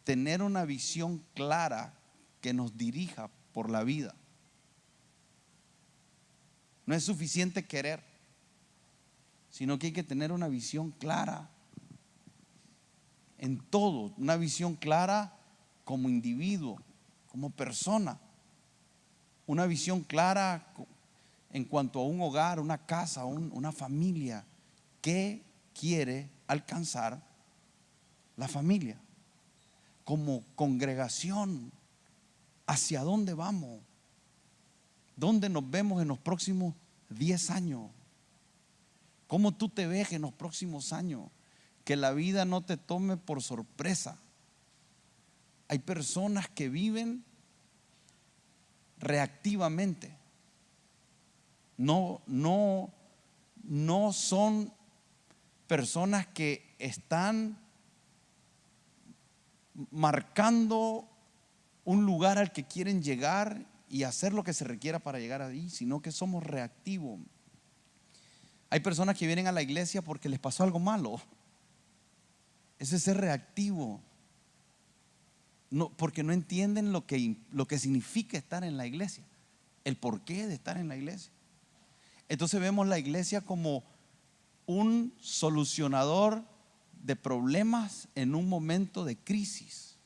tener una visión clara que nos dirija por la vida. No es suficiente querer, sino que hay que tener una visión clara en todo, una visión clara como individuo, como persona, una visión clara en cuanto a un hogar, una casa, una familia. ¿Qué quiere alcanzar la familia? Como congregación, ¿hacia dónde vamos? ¿Dónde nos vemos en los próximos 10 años? ¿Cómo tú te ves en los próximos años? Que la vida no te tome por sorpresa. Hay personas que viven reactivamente. No son personas que están marcando un lugar al que quieren llegar y hacer lo que se requiera para llegar ahí, sino que somos reactivos. Hay personas que vienen a la iglesia porque les pasó algo malo. Ese es ser reactivo. No, porque no entienden lo que significa estar en la iglesia, el porqué de estar en la iglesia. Entonces vemos la iglesia como un solucionador de problemas en un momento de crisis.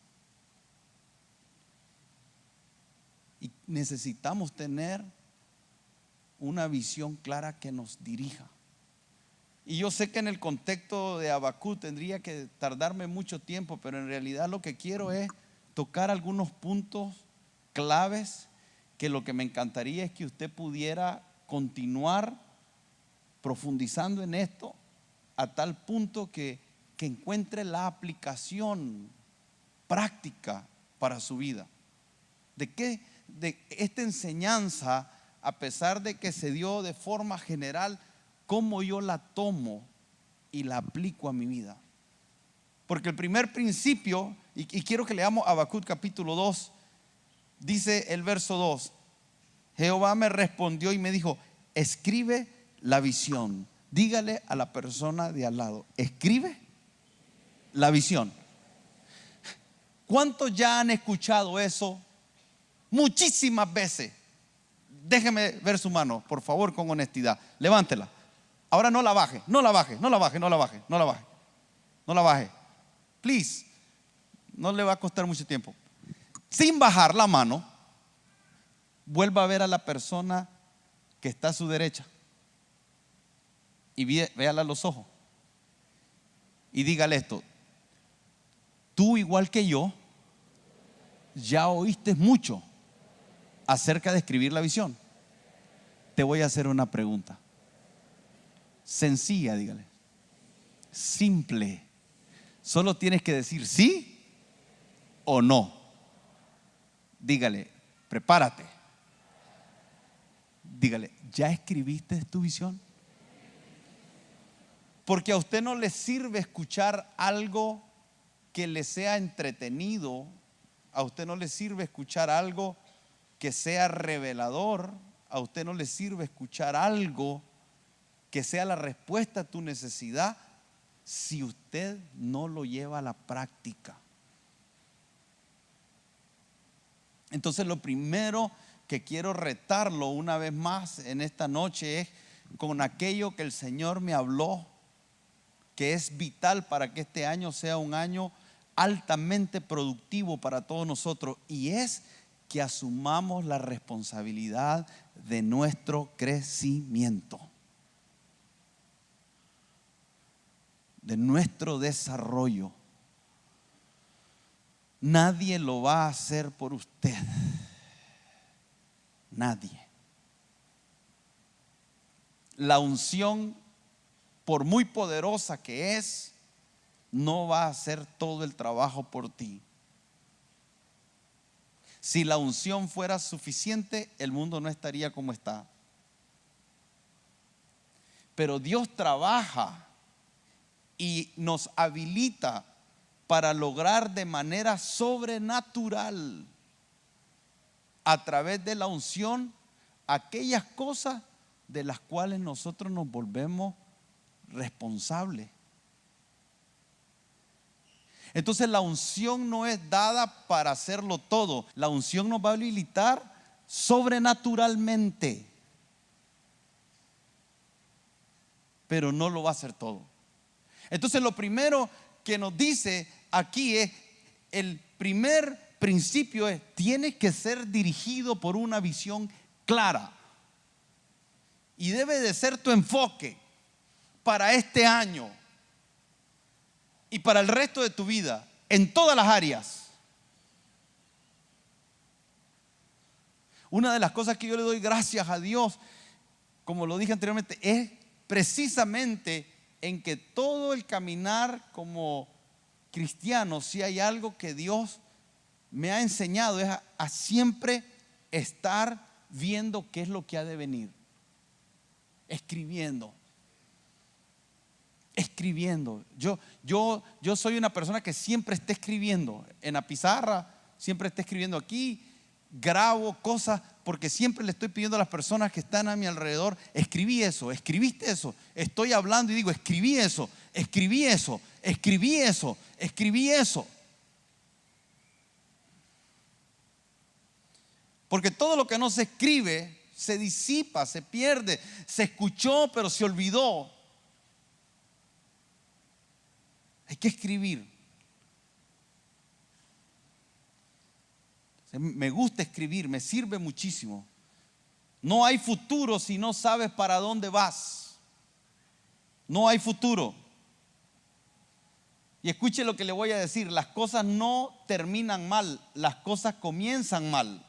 Y necesitamos tener una visión clara que nos dirija. Y yo sé que en el contexto de Habacuc tendría que tardarme mucho tiempo, pero en realidad lo que quiero es tocar algunos puntos claves que lo que me encantaría es que usted pudiera continuar profundizando en esto a tal punto que encuentre la aplicación práctica para su vida. De esta enseñanza, a pesar de que se dio de forma general, cómo yo la tomo y la aplico a mi vida. Porque el primer principio, y quiero que leamos Habacuc capítulo 2, dice el verso 2: Jehová me respondió y me dijo, escribe la visión. Dígale a la persona de al lado, escribe la visión. ¿Cuántos ya han escuchado eso? Muchísimas veces. Déjeme ver su mano, por favor, con honestidad. Levántela. Ahora no la baje, no la baje, no la baje, no la baje, no la baje, no la baje. Please, no le va a costar mucho tiempo. Sin bajar la mano, vuelva a ver a la persona que está a su derecha y véala a los ojos y dígale esto: tú, igual que yo, ya oíste mucho acerca de escribir la visión. Te voy a hacer una pregunta sencilla, dígale, simple. Solo tienes que decir sí o no. Dígale, prepárate. Dígale, ¿ya escribiste tu visión? Porque a usted no le sirve escuchar algo que le sea entretenido. A usted no le sirve escuchar algo que sea revelador. A usted no le sirve escuchar algo que sea la respuesta a tu necesidad si usted no lo lleva a la práctica. Entonces lo primero que quiero retarlo una vez más en esta noche es con aquello que el Señor me habló, que es vital para que este año sea un año altamente productivo para todos nosotros, y es que asumamos la responsabilidad de nuestro crecimiento, de nuestro desarrollo. Nadie lo va a hacer por usted. Nadie. La unción, por muy poderosa que es, no va a hacer todo el trabajo por ti. Si la unción fuera suficiente, el mundo no estaría como está. Pero Dios trabaja y nos habilita para lograr de manera sobrenatural, a través de la unción, aquellas cosas de las cuales nosotros nos volvemos responsables. Entonces la unción no es dada para hacerlo todo. La unción nos va a habilitar sobrenaturalmente, pero no lo va a hacer todo. Entonces lo primero que nos dice aquí es, el primer principio es, tienes que ser dirigido por una visión clara. Y debe de ser tu enfoque para este año y para el resto de tu vida, en todas las áreas. Una de las cosas que yo le doy gracias a Dios, como lo dije anteriormente, es precisamente en que todo el caminar como cristiano, si hay algo que Dios me ha enseñado, es a siempre estar viendo qué es lo que ha de venir. Escribiendo. Yo soy una persona que siempre está escribiendo en la pizarra, siempre está escribiendo aquí, grabo cosas, porque siempre le estoy pidiendo a las personas que están a mi alrededor, escribí eso, escribiste eso, estoy hablando y digo, escribí eso, escribí eso, escribí eso, escribí eso. Porque todo lo que no se escribe se disipa, se pierde, se escuchó pero se olvidó. Hay que escribir. Me gusta escribir, me sirve muchísimo. No hay futuro si no sabes para dónde vas. No hay futuro. Y escuche lo que le voy a decir, las cosas no terminan mal, las cosas comienzan mal.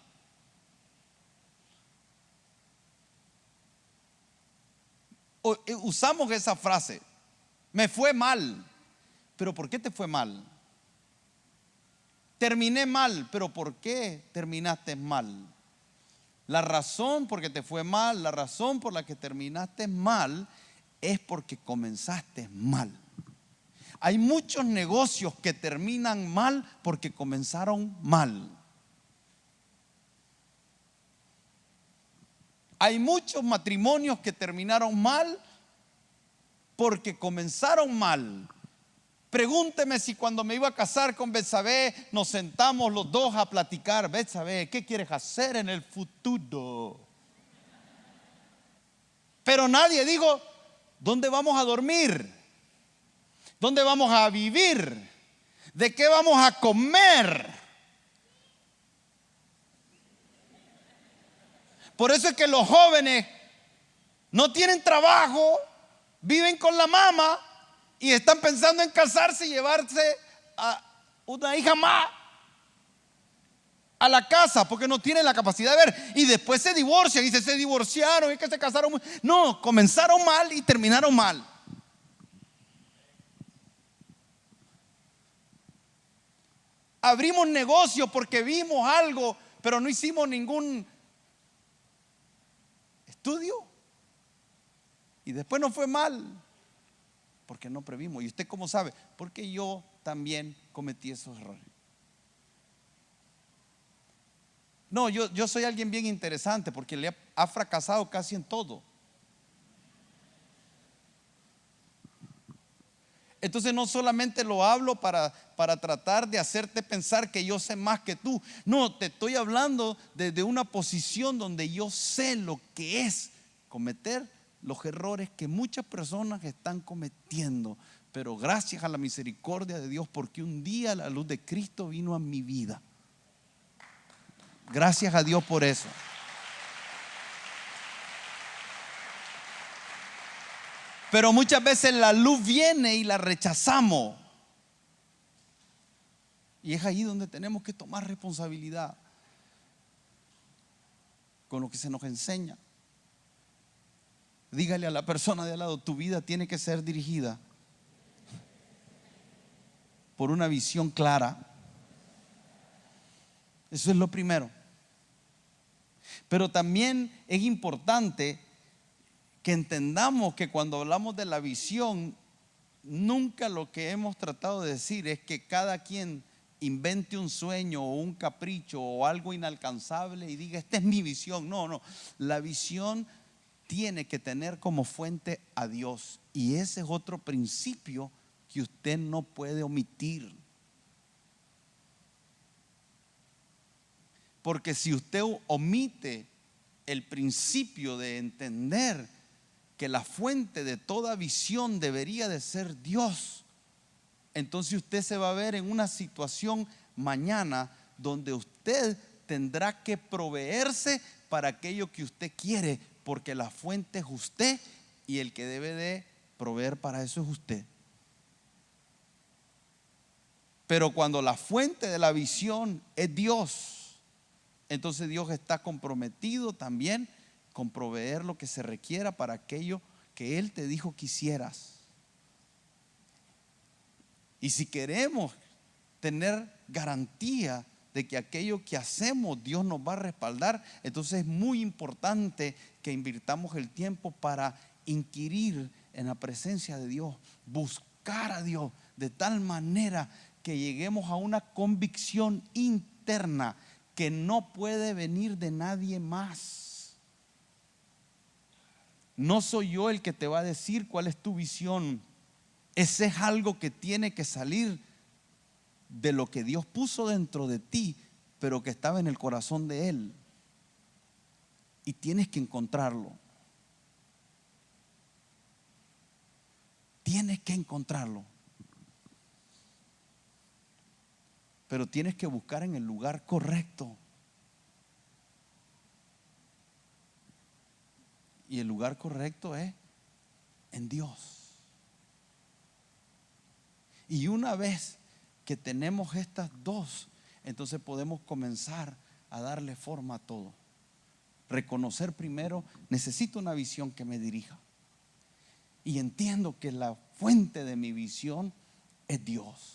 Usamos esa frase, me fue mal. ¿Pero por qué te fue mal? Terminé mal, pero ¿por qué terminaste mal? La razón por que te fue mal, la razón por la que terminaste mal es porque comenzaste mal. Hay muchos negocios que terminan mal porque comenzaron mal. Hay muchos matrimonios que terminaron mal porque comenzaron mal. Pregúnteme si cuando me iba a casar con Betsabé nos sentamos los dos a platicar. Betsabé, ¿qué quieres hacer en el futuro? Pero nadie dijo, ¿dónde vamos a dormir? ¿Dónde vamos a vivir? ¿De qué vamos a comer? Por eso es que los jóvenes no tienen trabajo, viven con la mamá y están pensando en casarse y llevarse a una hija más a la casa porque no tienen la capacidad de ver. Y después se divorcian y se divorciaron, es que se casaron. No, comenzaron mal y terminaron mal. Abrimos negocio porque vimos algo, pero no hicimos ningún estudio. Y después nos fue mal porque no previmos. ¿Y usted cómo sabe? Porque yo también cometí esos errores. No, yo soy alguien bien interesante porque le ha fracasado casi en todo. Entonces no solamente lo hablo para tratar de hacerte pensar que yo sé más que tú. No, te estoy hablando desde una posición donde yo sé lo que es cometer los errores que muchas personas están cometiendo. Pero gracias a la misericordia de Dios, porque un día la luz de Cristo vino a mi vida. Gracias a Dios por eso. Pero muchas veces la luz viene y la rechazamos. Y es ahí donde tenemos que tomar responsabilidad con lo que se nos enseña. Dígale a la persona de al lado, tu vida tiene que ser dirigida por una visión clara. Eso es lo primero. Pero también es importante que entendamos que cuando hablamos de la visión, nunca lo que hemos tratado de decir es que cada quien invente un sueño o un capricho o algo inalcanzable y diga, esta es mi visión. No, no, la visión tiene que tener como fuente a Dios, y ese es otro principio que usted no puede omitir. Porque si usted omite el principio de entender que la fuente de toda visión debería de ser Dios, entonces usted se va a ver en una situación mañana donde usted tendrá que proveerse para aquello que usted quiere, porque la fuente es usted y el que debe de proveer para eso es usted. Pero cuando la fuente de la visión es Dios, entonces Dios está comprometido también con proveer lo que se requiera para aquello que Él te dijo que hicieras. Y si queremos tener garantía de que aquello que hacemos Dios nos va a respaldar, entonces es muy importante que invirtamos el tiempo para inquirir en la presencia de Dios, buscar a Dios de tal manera que lleguemos a una convicción interna que no puede venir de nadie más. No soy yo el que te va a decir cuál es tu visión. Ese es algo que tiene que salir de lo que Dios puso dentro de ti, pero que estaba en el corazón de Él. Y tienes que encontrarlo. Tienes que encontrarlo. Pero tienes que buscar en el lugar correcto. Y el lugar correcto es en Dios. Y una vez que tenemos estas dos, entonces podemos comenzar a darle forma a todo. Reconocer primero, necesito una visión que me dirija. Y entiendo que la fuente de mi visión es Dios.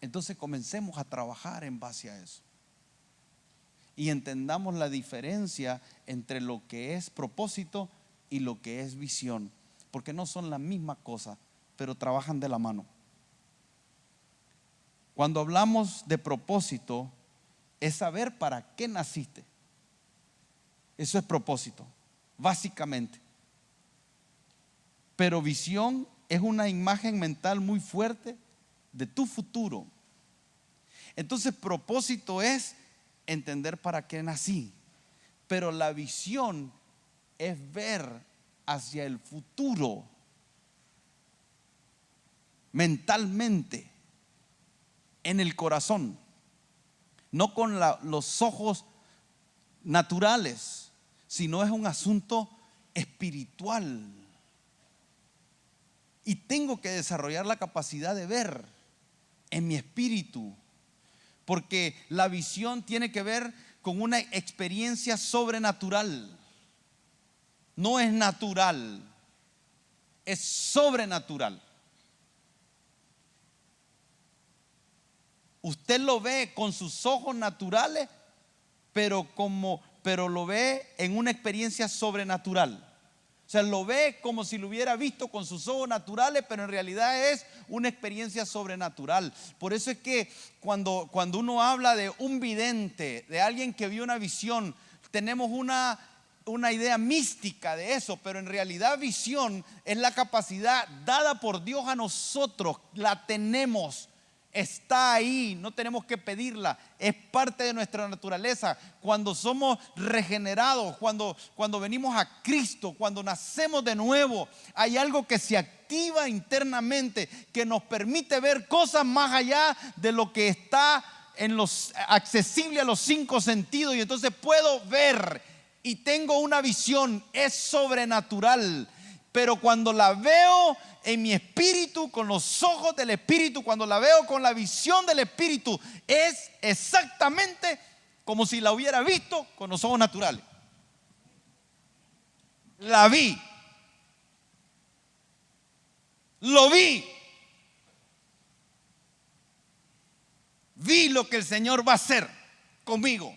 Entonces comencemos a trabajar en base a eso. Y entendamos la diferencia entre lo que es propósito y lo que es visión. Porque no son la misma cosa, pero trabajan de la mano. Cuando hablamos de propósito, es saber para qué naciste. Eso es propósito, básicamente. Pero visión es una imagen mental muy fuerte de tu futuro. Entonces, propósito es entender para qué nací. Pero la visión es ver hacia el futuro mentalmente, en el corazón, no con los ojos naturales, sino es un asunto espiritual. Y tengo que desarrollar la capacidad de ver en mi espíritu, porque la visión tiene que ver con una experiencia sobrenatural. No es natural, es sobrenatural. Usted lo ve con sus ojos naturales, pero lo ve en una experiencia sobrenatural. O sea, lo ve como si lo hubiera visto con sus ojos naturales, pero en realidad es una experiencia sobrenatural. Por eso es que cuando uno habla de un vidente, de alguien que vio una visión, tenemos una idea mística de eso, pero en realidad visión es la capacidad dada por Dios a nosotros. La tenemos. Está ahí, no tenemos que pedirla, es parte de nuestra naturaleza. Cuando somos regenerados, cuando venimos a Cristo, cuando nacemos de nuevo, hay algo que se activa internamente que nos permite ver cosas más allá de lo que está accesible a los 5 sentidos. Y entonces puedo ver y tengo una visión, es sobrenatural. Pero cuando la veo en mi espíritu, con los ojos del espíritu, cuando la veo con la visión del espíritu, es exactamente como si la hubiera visto con los ojos naturales. La vi, lo vi lo que el Señor va a hacer conmigo.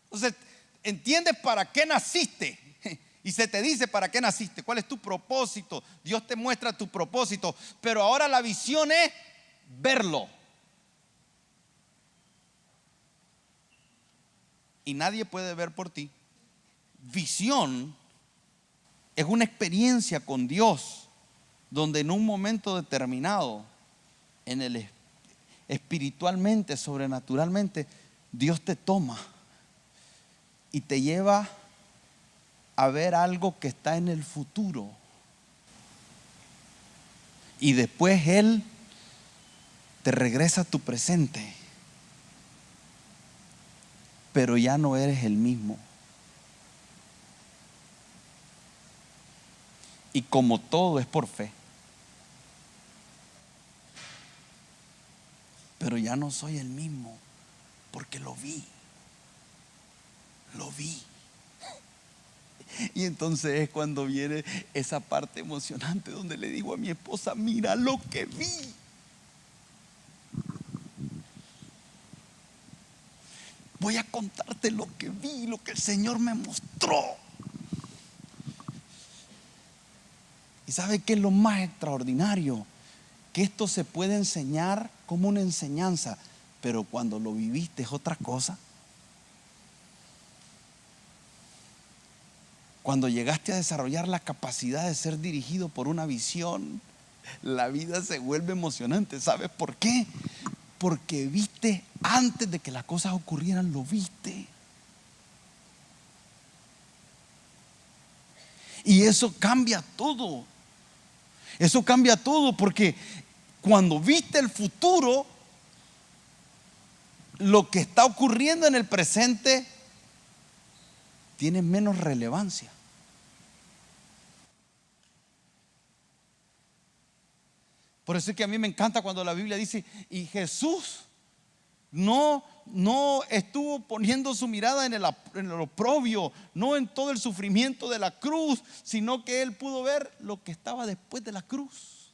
Entonces, ¿entiendes para qué naciste? Y se te dice para qué naciste, cuál es tu propósito. Dios te muestra tu propósito, pero ahora la visión es verlo. Y nadie puede ver por ti. Visión es una experiencia con Dios, donde en un momento determinado, espiritualmente, sobrenaturalmente, Dios te toma y te lleva a ver algo que está en el futuro. Y después Él te regresa a tu presente. Pero ya no eres el mismo. Y como todo es por fe. Pero ya no soy el mismo porque lo vi. Lo vi. Y entonces es cuando viene esa parte emocionante donde le digo a mi esposa: mira lo que vi. Voy a contarte lo que vi, lo que el Señor me mostró. ¿Y sabe qué es lo más extraordinario? Que esto se puede enseñar como una enseñanza, pero cuando lo viviste es otra cosa. Cuando llegaste a desarrollar la capacidad de ser dirigido por una visión, la vida se vuelve emocionante. ¿Sabes por qué? Porque viste antes de que las cosas ocurrieran, lo viste. Y eso cambia todo. Eso cambia todo, porque cuando viste el futuro, lo que está ocurriendo en el presente tiene menos relevancia. Por eso es que a mí me encanta cuando la Biblia dice: y Jesús no estuvo poniendo su mirada en el oprobio, no en todo el sufrimiento de la cruz, sino que Él pudo ver lo que estaba después de la cruz.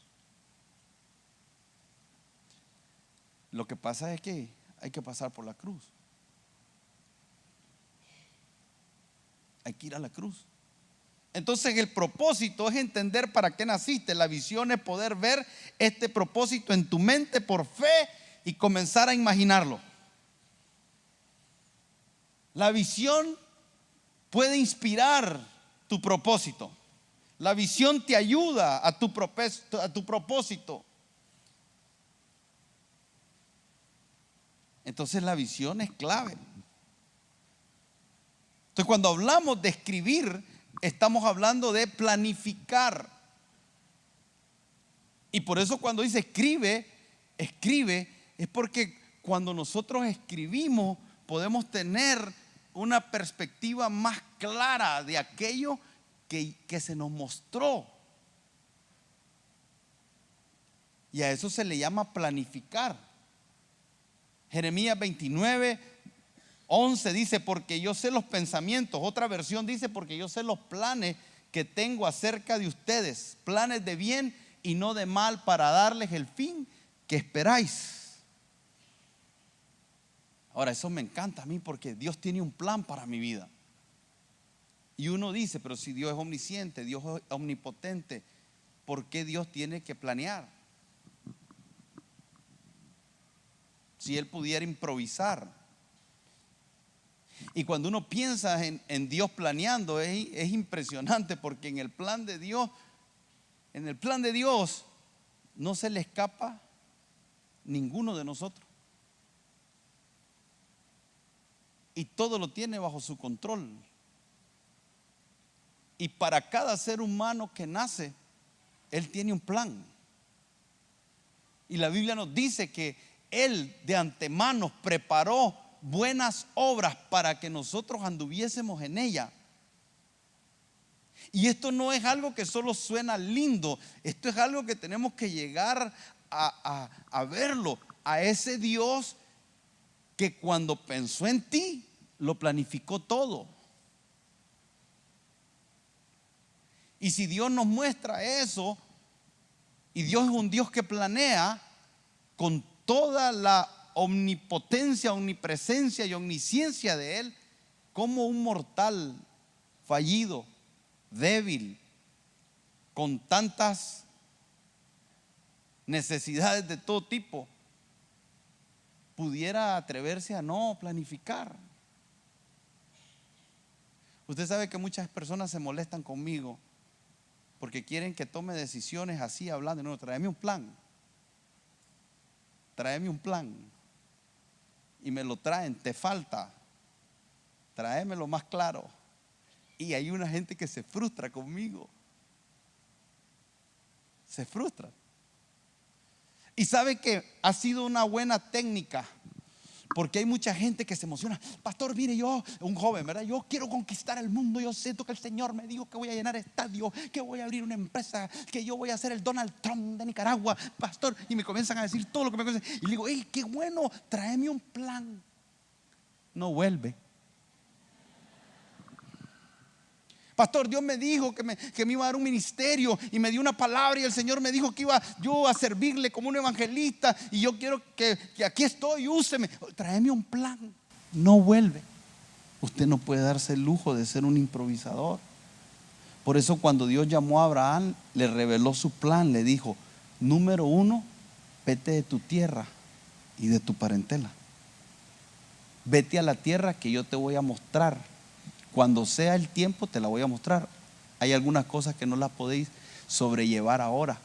Lo que pasa es que hay que pasar por la cruz. Hay que ir a la cruz. Entonces el propósito es entender para qué naciste. La visión es poder ver este propósito en tu mente por fe y comenzar a imaginarlo. La visión puede inspirar tu propósito. La visión te ayuda a tu propósito. Entonces la visión es clave. Entonces cuando hablamos de escribir, estamos hablando de planificar. Y por eso cuando dice escribe, es porque cuando nosotros escribimos podemos tener una perspectiva más clara de aquello que se nos mostró. Y a eso se le llama planificar. Jeremías 29:11 dice: porque yo sé los pensamientos. Otra versión dice: porque yo sé los planes que tengo acerca de ustedes, planes de bien y no de mal, para darles el fin que esperáis. Ahora, eso me encanta a mí, porque Dios tiene un plan para mi vida. Y uno dice: pero si Dios es omnisciente, Dios es omnipotente, ¿por qué Dios tiene que planear? Si Él pudiera improvisar. Y cuando uno piensa en Dios planeando, es impresionante, porque en el plan de Dios no se le escapa ninguno de nosotros. Y todo lo tiene bajo su control. Y para cada ser humano que nace, Él tiene un plan. Y la Biblia nos dice que Él de antemano preparó buenas obras para que nosotros anduviésemos en ella. Y esto no es algo que solo suena lindo, esto es algo que tenemos que llegar a verlo, a ese Dios que cuando pensó en ti, lo planificó todo. Y si Dios nos muestra eso, y Dios es un Dios que planea con toda la omnipotencia, omnipresencia y omnisciencia de Él, como un mortal fallido, débil, con tantas necesidades de todo tipo, pudiera atreverse a no planificar? Usted sabe que muchas personas se molestan conmigo porque quieren que tome decisiones así, hablando. No, tráeme un plan. Tráeme un plan. y me lo traen, te falta, tráemelo más claro. Y hay una gente que se frustra conmigo, se frustra. Y sabe que ha sido una buena técnica, porque hay mucha gente que se emociona. Pastor, mire, yo, un joven, ¿verdad? Yo quiero conquistar el mundo. Yo siento que el Señor me dijo que voy a llenar estadios, que voy a abrir una empresa, que yo voy a ser el Donald Trump de Nicaragua, pastor. Y me comienzan a decir todo lo que me comienzan. Y le digo, hey, qué bueno, tráeme un plan. No vuelve. Pastor, Dios me dijo que me iba a dar un ministerio y me dio una palabra, y el Señor me dijo que iba yo a servirle como un evangelista, y yo quiero que aquí estoy, úseme. Tráeme un plan. No vuelve. Usted no puede darse el lujo de ser un improvisador. Por eso cuando Dios llamó a Abraham, le reveló su plan. Le dijo: número 1, vete de tu tierra y de tu parentela. Vete a la tierra que yo te voy a mostrar. Cuando sea el tiempo te la voy a mostrar. Hay algunas cosas que no las podéis sobrellevar ahora.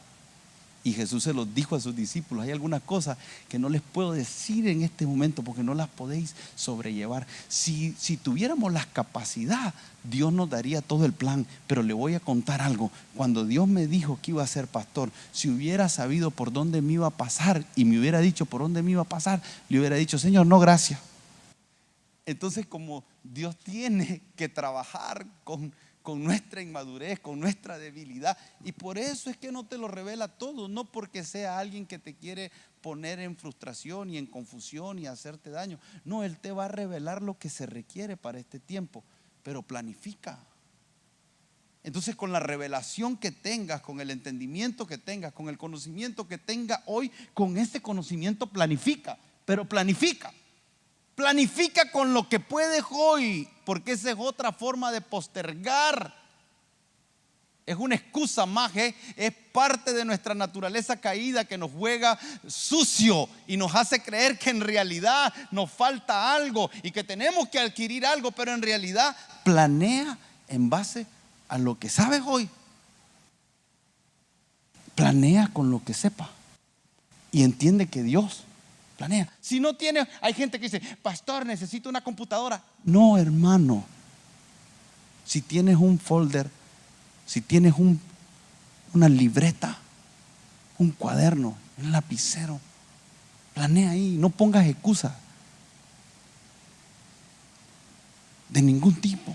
Y Jesús se los dijo a sus discípulos: hay algunas cosas que no les puedo decir en este momento porque no las podéis sobrellevar. Si tuviéramos la capacidad, Dios nos daría todo el plan. Pero le voy a contar algo. Cuando Dios me dijo que iba a ser pastor, si hubiera sabido por dónde me iba a pasar y me hubiera dicho por dónde me iba a pasar, le hubiera dicho: Señor, no, gracias. Entonces, como Dios tiene que trabajar con nuestra inmadurez, con nuestra debilidad, y por eso es que no te lo revela todo, no porque sea alguien que te quiere poner en frustración y en confusión y hacerte daño. No, Él te va a revelar lo que se requiere para este tiempo, pero planifica. Entonces, con la revelación que tengas, con el entendimiento que tengas, con el conocimiento que tengas hoy, con ese conocimiento planifica, pero planifica. Planifica con lo que puedes hoy, porque esa es otra forma de postergar. Es una excusa más, es parte de nuestra naturaleza caída que nos juega sucio y nos hace creer que en realidad nos falta algo y que tenemos que adquirir algo, pero en realidad planea en base a lo que sabes hoy. Planea con lo que sepa y entiende que Dios planea. Si no tiene, hay gente que dice: pastor, necesito una computadora. No, hermano. Si tienes un folder, si tienes una libreta, un cuaderno, un lapicero, planea ahí. No pongas excusas de ningún tipo.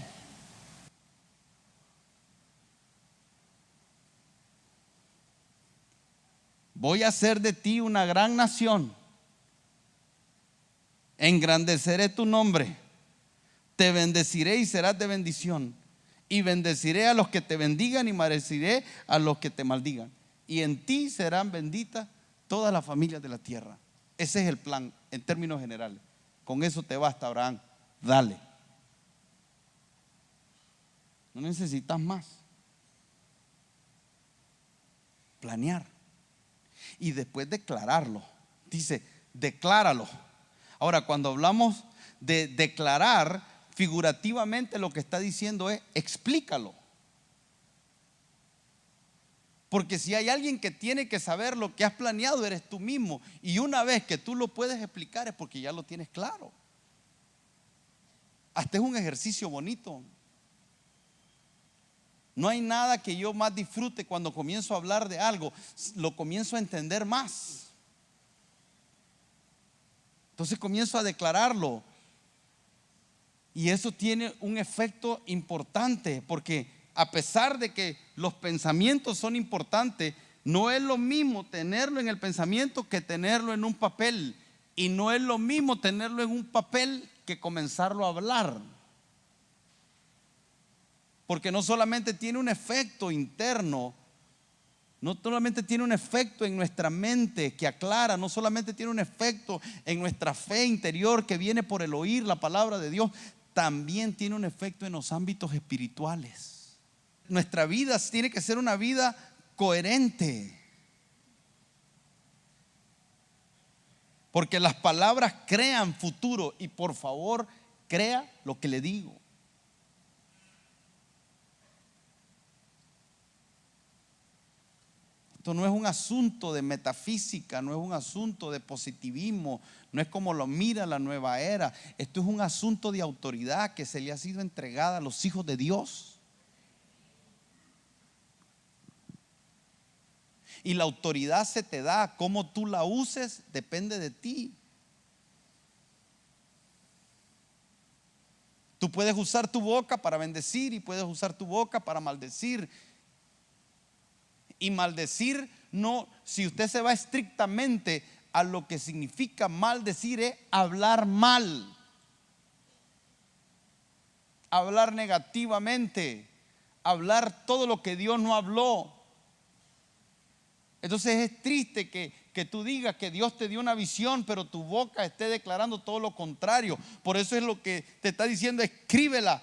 Voy a hacer de ti una gran nación. Engrandeceré tu nombre, te bendeciré y serás de bendición, y bendeciré a los que te bendigan y maldeciré a los que te maldigan, y en ti serán benditas todas las familias de la tierra. Ese es el plan en términos generales. Con eso te basta, Abraham. Dale. No necesitas más. Planear y después declararlo. Dice: decláralo. Ahora, cuando hablamos de declarar, figurativamente lo que está diciendo es: explícalo. Porque si hay alguien que tiene que saber lo que has planeado, eres tú mismo. Y una vez que tú lo puedes explicar es porque ya lo tienes claro. Hasta es un ejercicio bonito. No hay nada que yo más disfrute cuando comienzo a hablar de algo, lo comienzo a entender más. Entonces comienzo a declararlo. Y eso tiene un efecto importante, porque a pesar de que los pensamientos son importantes, no es lo mismo tenerlo en el pensamiento que tenerlo en un papel. Y no es lo mismo tenerlo en un papel que comenzarlo a hablar. Porque no solamente tiene un efecto interno, no solamente tiene un efecto en nuestra mente que aclara, no solamente tiene un efecto en nuestra fe interior que viene por el oír la palabra de Dios, también tiene un efecto en los ámbitos espirituales. Nuestra vida tiene que ser una vida coherente, porque las palabras crean futuro. Y por favor, crea lo que le digo. Esto no es un asunto de metafísica, no es un asunto de positivismo, no es como lo mira la nueva era. Esto es un asunto de autoridad que se le ha sido entregada a los hijos de Dios. Y la autoridad se te da, cómo tú la uses depende de ti. Tú puedes usar tu boca para bendecir y puedes usar tu boca para maldecir. Y maldecir no, si usted se va estrictamente a lo que significa maldecir, es hablar mal, hablar negativamente, hablar todo lo que Dios no habló. Entonces es triste que tú digas que Dios te dio una visión, pero tu boca esté declarando todo lo contrario. Por eso es lo que te está diciendo: escríbela.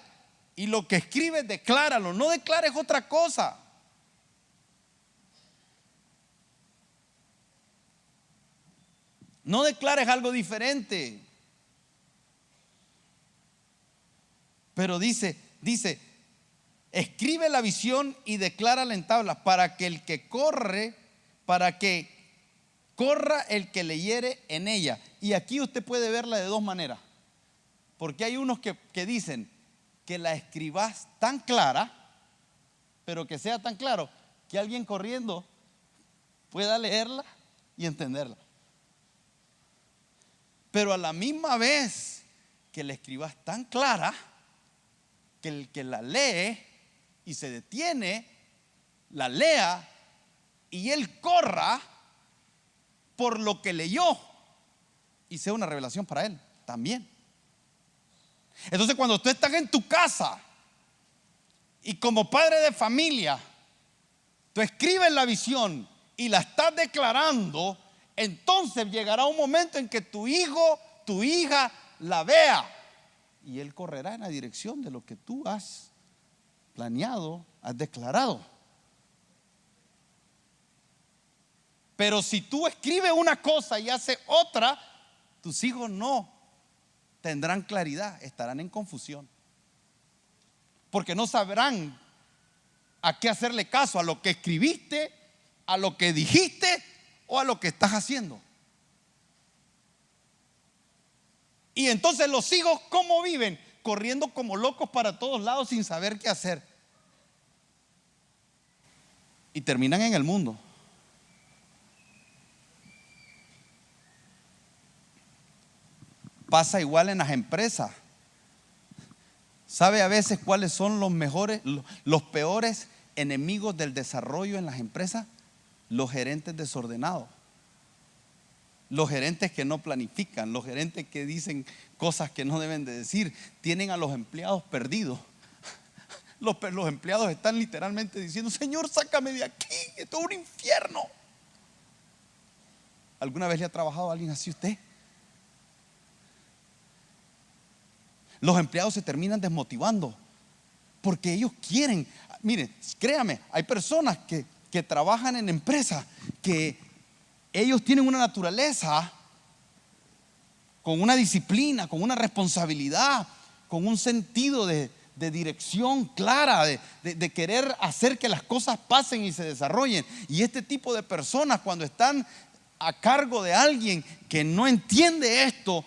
Y lo que escribes, decláralo. No declares otra cosa. No declares algo diferente. Pero dice, escribe la visión y declárala en tablas, para que corra el que leyere en ella. Y aquí usted puede verla de dos maneras, porque hay unos que dicen que la escribas tan clara, pero que sea tan claro que alguien corriendo pueda leerla y entenderla. Pero a la misma vez que la escribas tan clara que el que la lee y se detiene, la lea y él corra por lo que leyó y sea una revelación para él también. Entonces, cuando tú estás en tu casa y como padre de familia tú escribes la visión y la estás declarando, entonces llegará un momento en que tu hijo, tu hija la vea y él correrá en la dirección de lo que tú has planeado, has declarado. Pero si tú escribes una cosa y haces otra, tus hijos no tendrán claridad, estarán en confusión, porque no sabrán a qué hacerle caso: a lo que escribiste, a lo que dijiste o a lo que estás haciendo. Y entonces los hijos, ¿cómo viven? Corriendo como locos para todos lados sin saber qué hacer, y terminan en el mundo. Pasa igual en las empresas. ¿Sabe a veces cuáles son los peores enemigos del desarrollo en las empresas? Los gerentes desordenados, los gerentes que no planifican, los gerentes que dicen cosas que no deben de decir. Tienen a los empleados perdidos. Los empleados están literalmente diciendo: Señor, sácame de aquí, esto es un infierno. ¿Alguna vez le ha trabajado a alguien así usted? Los empleados se terminan desmotivando porque ellos quieren. Mire, créame, hay personas que trabajan en empresas que ellos tienen una naturaleza con una disciplina, con una responsabilidad, con un sentido de dirección clara, de querer hacer que las cosas pasen y se desarrollen. Y este tipo de personas, cuando están a cargo de alguien que no entiende esto,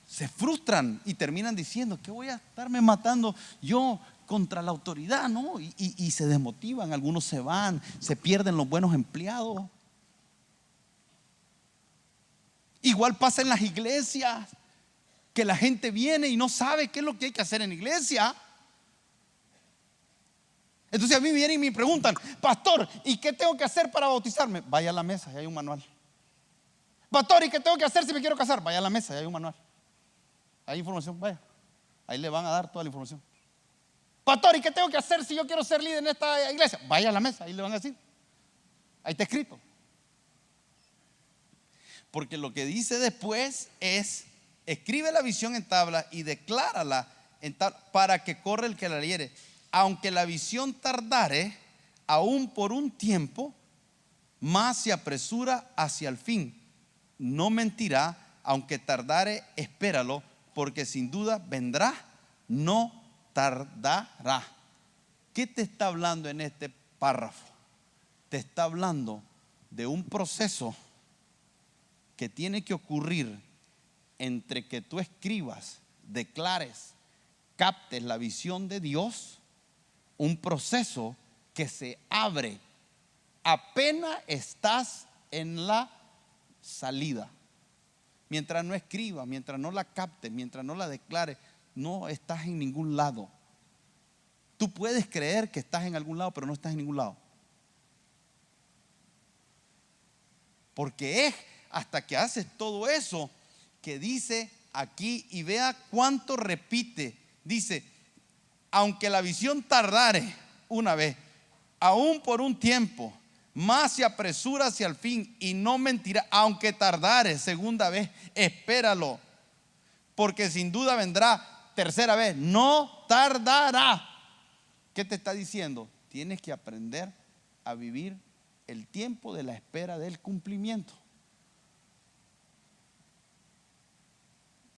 se frustran y terminan diciendo: ¿qué voy a estarme matando yo contra la autoridad? ¿No? Y se desmotivan, algunos se van, se pierden los buenos empleados. Igual pasa en las iglesias, que la gente viene y no sabe qué es lo que hay que hacer en la iglesia. Entonces a mí vienen y me preguntan: pastor, ¿y qué tengo que hacer para bautizarme? Vaya a la mesa, y hay un manual. Pastor, ¿y qué tengo que hacer si me quiero casar? Vaya a la mesa, y hay un manual. Hay información, vaya. Ahí le van a dar toda la información. Pastor, ¿y qué tengo que hacer si yo quiero ser líder en esta iglesia? Vaya a la mesa, ahí le van a decir. Ahí está escrito. Porque lo que dice después es: escribe la visión en tabla y declárala en tabla, para que corra el que la leyere. Aunque la visión tardare, aún por un tiempo, más se apresura hacia el fin. No mentirá, aunque tardare, espéralo, porque sin duda vendrá, no tardará. ¿Qué te está hablando en este párrafo? Te está hablando de un proceso que tiene que ocurrir entre que tú escribas, declares, captes la visión de Dios, un proceso que se abre apenas estás en la salida. Mientras no escribas, mientras no la captes, mientras no la declares, no estás en ningún lado. Tú puedes creer que estás en algún lado, pero no estás en ningún lado. Porque es hasta que haces todo eso que dice aquí, y vea cuánto repite. Dice, aunque la visión tardare una vez, aún por un tiempo, más se apresura hacia el fin y no mentirá. Aunque tardare segunda vez, espéralo, porque sin duda vendrá tercera vez, no tardará. ¿Qué te está diciendo? Tienes que aprender a vivir el tiempo de la espera del cumplimiento.